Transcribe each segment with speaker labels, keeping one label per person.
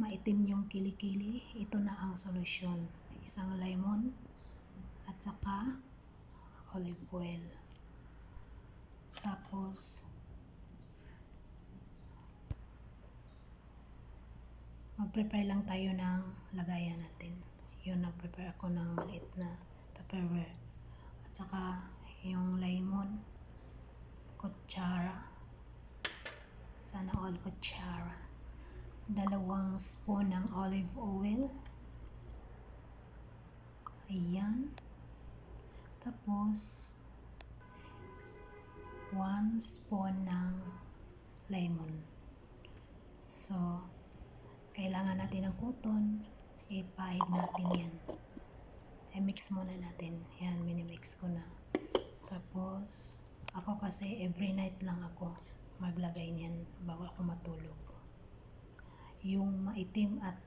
Speaker 1: maitim yung kilikili, ito na ang solusyon. Isang lemon at saka olive oil. Tapos mag-prepare lang tayo ng lagayan natin. Yun, nag-prepare ako ng maliit na tupperware. At saka yung lemon, kutsara. Sana all kutsara. 2 spoon ng olive oil. Ayan. Tapos 1 spoon ng lemon. So, kailangan natin ng cotton. Ipahid natin yan. I-mix muna natin. Yan, minimix ko na. Tapos, ako kasi every night lang ako maglagay niyan bago ako matulog. Yung maitim at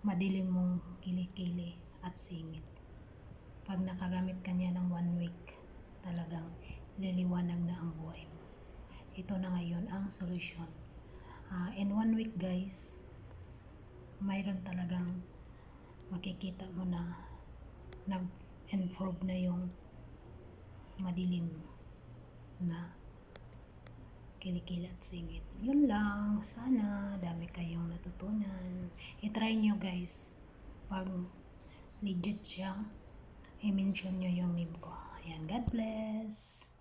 Speaker 1: madilim mong kilikili at singit. Pag nakagamit ka niya ng 1 week, talagang liliwanag na ang buhay mo. Ito na ngayon ang solusyon. In 1 week guys, mayroon talagang makikita mo na nag-improve na yung madilim na kilikili at singit. Yun lang. Sana dami kayong natutunan. I-try nyo guys. Pag legit siya, i-mention nyo yung name ko. Ayan, God bless.